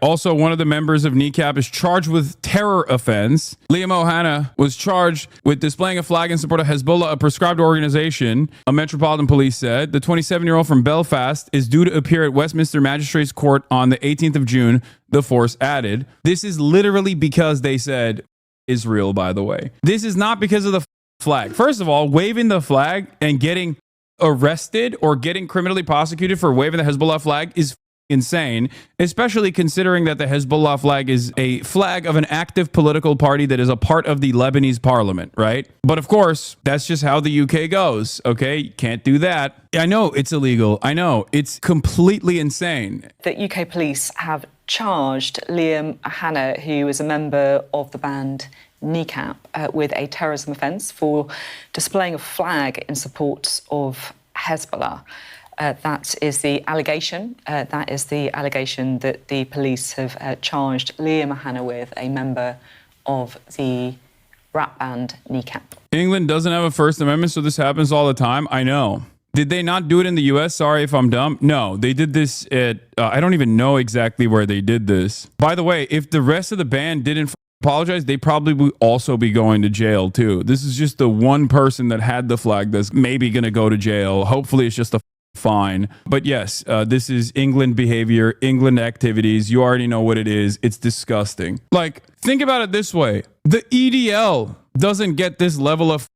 Also, one of the members of Kneecap is charged with terror offense. Liam Ohana was charged with displaying a flag in support of Hezbollah, a prescribed organization, a Metropolitan Police said. The 27-year-old from Belfast is due to appear at Westminster Magistrates Court on the 18th of June, the force added. This is literally because they said Israel, by the way. This is not because of the flag. First of all, waving the flag and getting arrested or getting criminally prosecuted for waving the Hezbollah flag is insane, especially considering that the Hezbollah flag is a flag of an active political party that is a part of the Lebanese parliament, right? But of course, that's just how the UK goes, okay? You can't do that. I know it's illegal. I know it's completely insane. The UK police have charged Liam Ohana, who is a member of the band Kneecap, with a terrorism offence for displaying a flag in support of Hezbollah. That is the allegation. That is the allegation that the police have charged Liam Ohana with, a member of the rap band Kneecap. England doesn't have a First Amendment, so this happens all the time. I know. Did they not do it in the US? Sorry if I'm dumb. No, they did this at, I don't even know exactly where they did this. By the way, if the rest of the band didn't apologize, they probably would also be going to jail too. This is just the one person that had the flag that's maybe going to go to jail. Hopefully it's just a fine. But yes, this is England behavior, England activities. You already know what it is. It's disgusting. Like, think about it this way. The EDL doesn't get this level of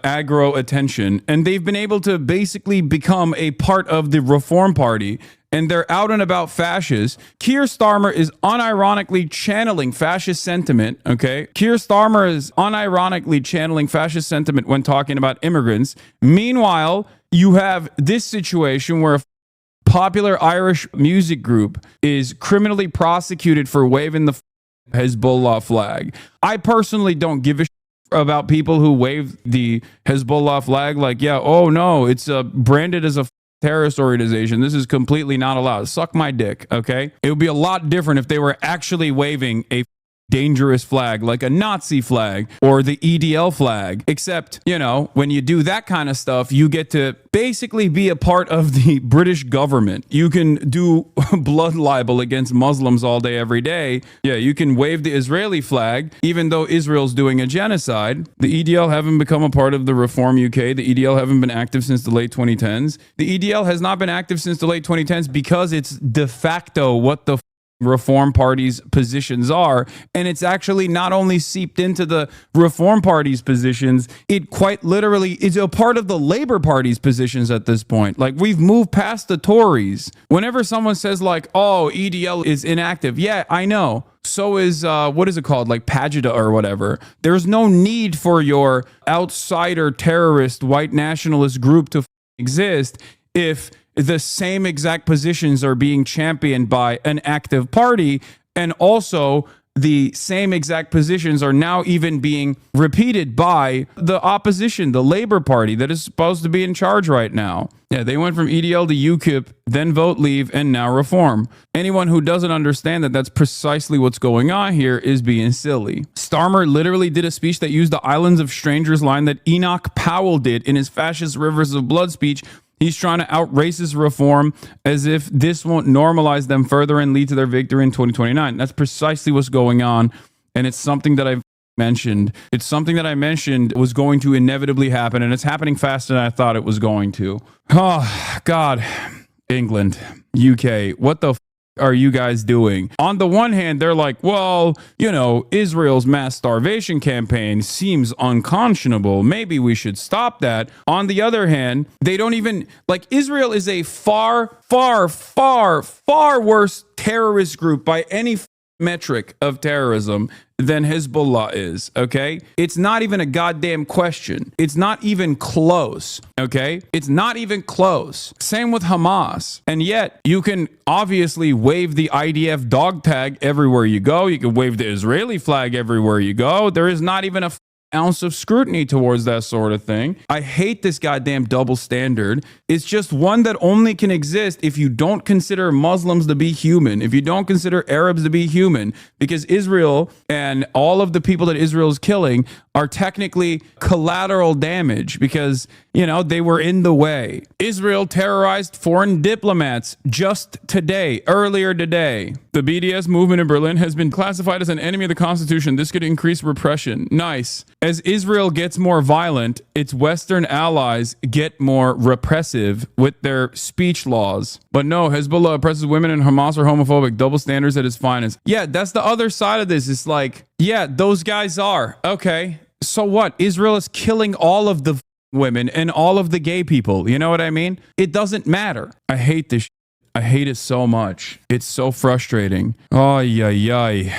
aggro attention, and they've been able to basically become a part of the Reform Party, and they're out and about fascists. Keir Starmer is unironically channeling fascist sentiment, okay? Keir Starmer is unironically channeling fascist sentiment when talking about immigrants. Meanwhile, you have this situation where a popular Irish music group is criminally prosecuted for waving the Hezbollah flag. I personally don't give a about people who wave the Hezbollah flag. Like, yeah, oh no, it's branded as a terrorist organization. This is completely not allowed. Suck my dick, okay? It would be a lot different if they were actually waving a dangerous flag like a Nazi flag or the EDL flag. Except, you know, when you do that kind of stuff, you get to basically be a part of the British government. You can do blood libel against Muslims all day, every day. Yeah, you can wave the Israeli flag, even though Israel's doing a genocide. The EDL haven't become a part of the Reform UK. The EDL haven't been active since the late 2010s. The EDL has not been active since the late 2010s because it's de facto what the Reform Party's positions are, and it's actually not only seeped into the Reform Party's positions, it quite literally is a part of the Labour Party's positions at this point. Like, we've moved past the Tories. Whenever someone says like, oh, EDL is inactive, yeah, I know. So is, what is it called? Like Pagida or whatever. There's no need for your outsider terrorist white nationalist group to exist if the same exact positions are being championed by an active party, and also the same exact positions are now even being repeated by the opposition, the Labour Party, that is supposed to be in charge right now. Yeah, they went from EDL to UKIP, then Vote Leave, and now Reform. Anyone who doesn't understand that that's precisely what's going on here is being silly. Starmer literally did a speech that used the Islands of Strangers line that Enoch Powell did in his fascist Rivers of Blood speech. He's trying to out racist Reform as if this won't normalize them further and lead to their victory in 2029. That's precisely what's going on. And it's something that I've mentioned. It's something that I mentioned was going to inevitably happen. And it's happening faster than I thought it was going to. Oh, God. England, UK, what the are you guys doing? On the one hand, they're like, well, you know, Israel's mass starvation campaign seems unconscionable. Maybe we should stop that. On the other hand, they don't even, like, Israel is a far, far, far, far worse terrorist group by any metric of terrorism than Hezbollah is, okay? It's not even a goddamn question. It's not even close, okay? It's not even close. Same with Hamas. And yet, you can obviously wave the IDF dog tag everywhere you go. You can wave the Israeli flag everywhere you go. There is not even a ounce of scrutiny towards that sort of thing. I hate this goddamn double standard. It's just one that only can exist if you don't consider Muslims to be human, if you don't consider Arabs to be human, because Israel and all of the people that Israel is killing are technically collateral damage because, they were in the way. Israel terrorized foreign diplomats just today, earlier today. The BDS movement in Berlin has been classified as an enemy of the Constitution. This could increase repression. Nice. As Israel gets more violent, its Western allies get more repressive with their speech laws. But no, Hezbollah oppresses women and Hamas are homophobic. Double standards at its finest. Yeah, that's the other side of this. It's like, yeah, those guys are. Okay. So what? Israel is killing all of the women and all of the gay people. You know what I mean? It doesn't matter. I hate this. I hate it so much. It's so frustrating. Oh, yeah.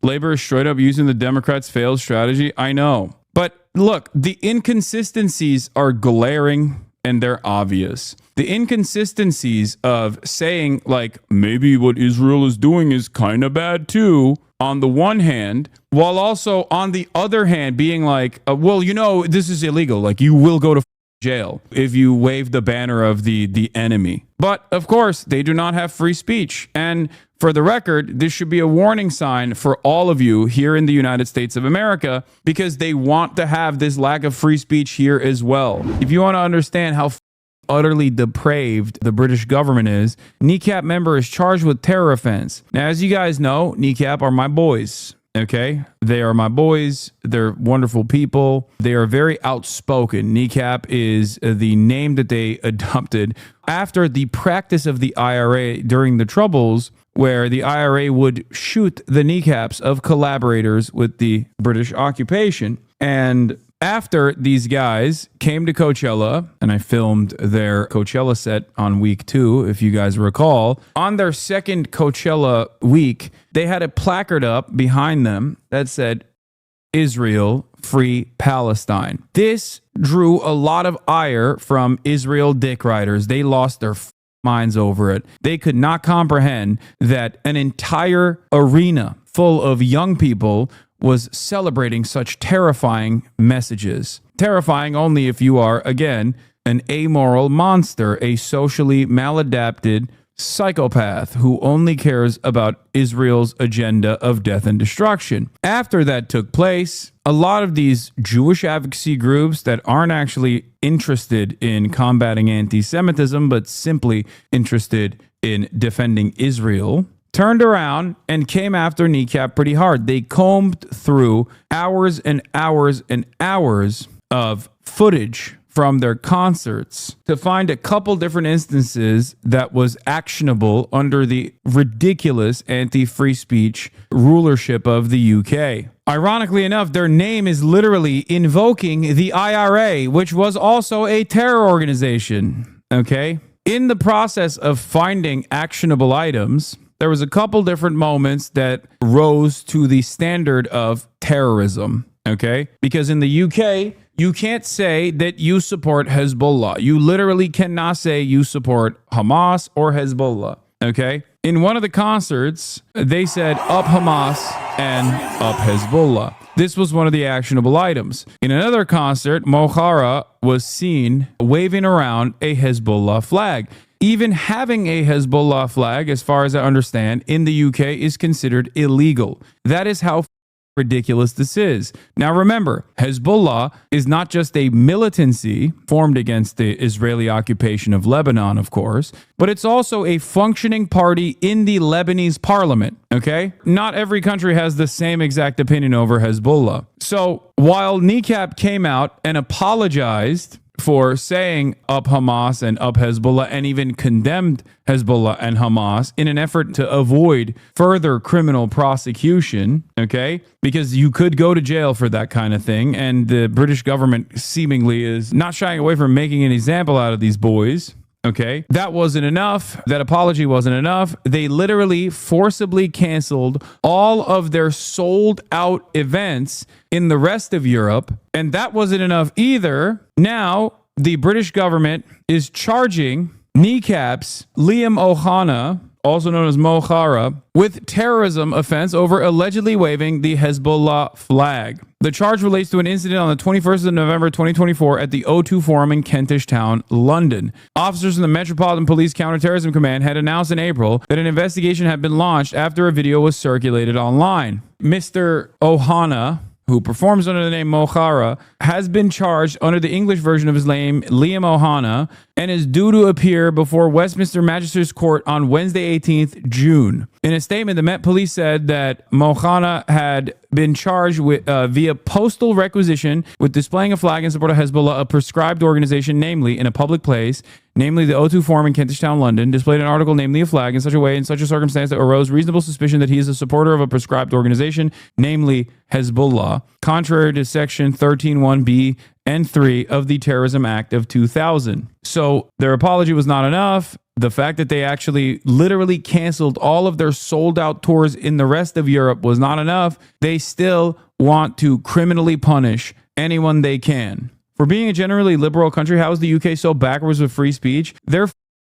Labor is straight up using the Democrats' failed strategy. I know. But look, the inconsistencies are glaring and they're obvious. The inconsistencies of saying, like, maybe what Israel is doing is kind of bad too, on the one hand, while also on the other hand being like, well, this is illegal. Like, you will go to jail if you wave the banner of the enemy. But of course, they do not have free speech. And for the record, this should be a warning sign for all of you here in the United States of America, because they want to have this lack of free speech here as well. If you want to understand how utterly depraved the British government is, Kneecap member is charged with terror offense. Now, as you guys know, Kneecap are my boys. Okay, they are my boys. They're wonderful people. They are very outspoken. Kneecap is the name that they adopted after the practice of the IRA during the Troubles, where the IRA would shoot the kneecaps of collaborators with the British occupation. And after these guys came to Coachella, and I filmed their Coachella set on week 2, if you guys recall, on their second Coachella week, they had a placard up behind them that said, Israel, free Palestine. This drew a lot of ire from Israel dick riders. They lost their minds over it. They could not comprehend that an entire arena full of young people was celebrating such terrifying messages. Terrifying only if you are, again, an amoral monster, a socially maladapted psychopath who only cares about Israel's agenda of death and destruction. After that took place, a lot of these Jewish advocacy groups that aren't actually interested in combating anti-Semitism, but simply interested in defending Israel, turned around and came after Kneecap pretty hard. They combed through hours and hours and hours of footage from their concerts to find a couple different instances that was actionable under the ridiculous anti-free speech rulership of the UK. Ironically enough, their name is literally invoking the IRA, which was also a terror organization. Okay? In the process of finding actionable items, there was a couple different moments that rose to the standard of terrorism, okay? Because in the UK, you can't say that you support Hezbollah. You literally cannot say you support Hamas or Hezbollah, okay? In one of the concerts, they said up Hamas and up Hezbollah. This was one of the actionable items. In another concert, Mohara was seen waving around a Hezbollah flag. Even having a Hezbollah flag, as far as I understand, in the UK is considered illegal. That is how ridiculous this is. Now remember, Hezbollah is not just a militancy formed against the Israeli occupation of Lebanon, of course, but it's also a functioning party in the Lebanese parliament, okay? Not every country has the same exact opinion over Hezbollah. So while Kneecap came out and apologized for saying up Hamas and up Hezbollah, and even condemned Hezbollah and Hamas in an effort to avoid further criminal prosecution, okay? Because you could go to jail for that kind of thing, and the British government seemingly is not shying away from making an example out of these boys. Okay, that wasn't enough. That apology wasn't enough. They literally forcibly canceled all of their sold out events in the rest of Europe. And that wasn't enough either. Now, the British government is charging Kneecap's Liam Ohana, also known as Mohara, with terrorism offense over allegedly waving the Hezbollah flag. The charge relates to an incident on the 21st of November 2024 at the O2 Forum in Kentish Town, London. Officers from the Metropolitan Police Counterterrorism Command had announced in April that an investigation had been launched after a video was circulated online. Mr. Ohana, who performs under the name Mohara, has been charged under the English version of his name, Liam Ohana, and is due to appear before Westminster Magistrates Court on Wednesday, 18th June. In a statement, the Met Police said that Mohana had been charged with via postal requisition with displaying a flag in support of Hezbollah, a prescribed organization, namely in a public place, namely the O2 Forum in Kentish Town, London, displayed an article, namely a flag, in such a way, in such a circumstance that arose reasonable suspicion that he is a supporter of a prescribed organization, namely Hezbollah, contrary to Section 13(1)(b) and 3 of the Terrorism Act of 2000. So their apology was not enough. The fact that they actually literally canceled all of their sold out tours in the rest of Europe was not enough. They still want to criminally punish anyone they can. For being a generally liberal country, how is the UK so backwards with free speech? They're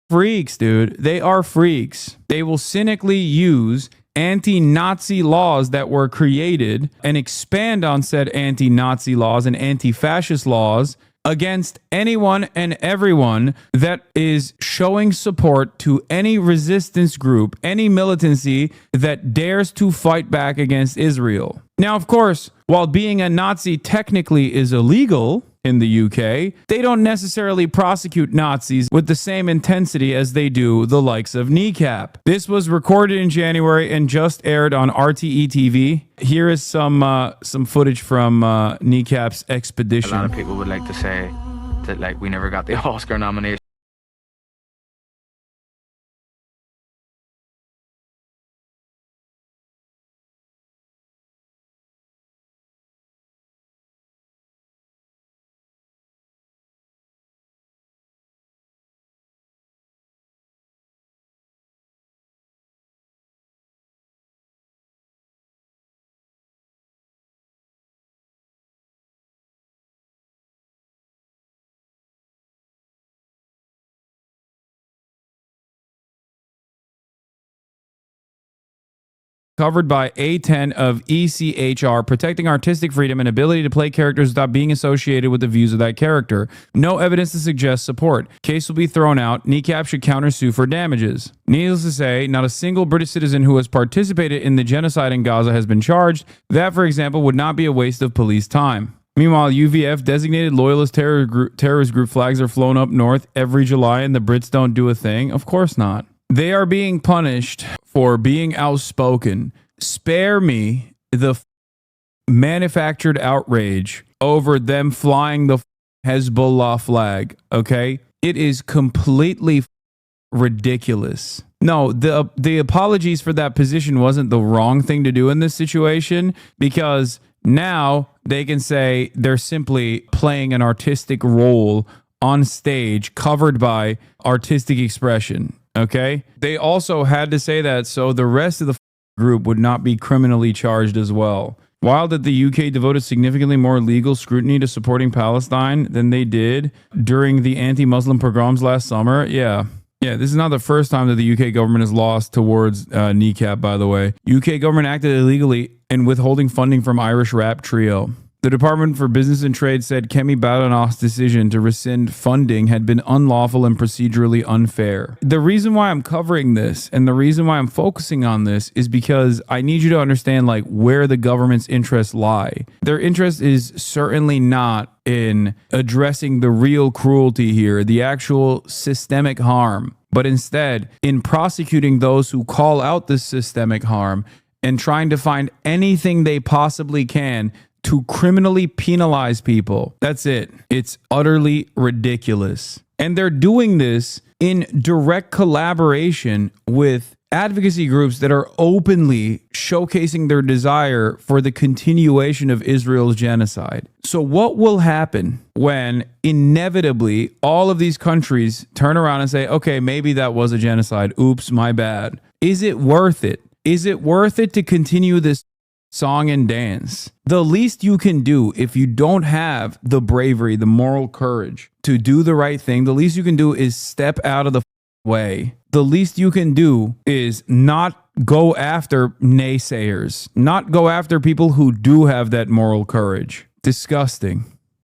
freaks, dude. They are freaks. They will cynically use anti-Nazi laws that were created and expand on said anti-Nazi laws and anti-fascist laws against anyone and everyone that is showing support to any resistance group, any militancy that dares to fight back against Israel. Now, of course, while being a Nazi technically is illegal in the UK, they don't necessarily prosecute Nazis with the same intensity as they do the likes of Kneecap. This was recorded in January and just aired on RTE TV. Here is some footage from Kneecap's expedition. A lot of people would like to say that like we never got the Oscar nomination. Covered by A10 of ECHR, protecting artistic freedom and ability to play characters without being associated with the views of that character. No evidence to suggest support. Case will be thrown out. Kneecap should countersue for damages. Needless to say, not a single British citizen who has participated in the genocide in Gaza has been charged. That, for example, would not be a waste of police time. Meanwhile, UVF designated loyalist terrorist group flags are flown up north every July and the Brits don't do a thing. Of course not. They are being punished for being outspoken. Spare me the manufactured outrage over them flying the Hezbollah flag, okay? It is completely ridiculous. No, the apologies for that position wasn't the wrong thing to do in this situation, because now they can say they're simply playing an artistic role on stage covered by artistic expression. Okay. They also had to say that so the rest of the group would not be criminally charged as well. While that the UK devoted significantly more legal scrutiny to supporting Palestine than they did during the anti-Muslim pogroms last summer. Yeah, this is not the first time that the UK government has lost towards Kneecap, by the way. UK government acted illegally in withholding funding from Irish rap trio. The Department for Business and Trade said Kemi Badenoch's decision to rescind funding had been unlawful and procedurally unfair. The reason why I'm covering this and the reason why I'm focusing on this is because I need you to understand like where the government's interests lie. Their interest is certainly not in addressing the real cruelty here, the actual systemic harm, but instead in prosecuting those who call out this systemic harm and trying to find anything they possibly can to criminally penalize people. That's it. It's utterly ridiculous. And they're doing this in direct collaboration with advocacy groups that are openly showcasing their desire for the continuation of Israel's genocide. So what will happen when inevitably all of these countries turn around and say, okay, maybe that was a genocide. Oops, my bad. Is it worth it? Is it worth it to continue this song and dance? The least you can do if you don't have the bravery, the moral courage to do the right thing, the least you can do is step out of the way. The least you can do is not go after naysayers, not go after people who do have that moral courage. Disgusting.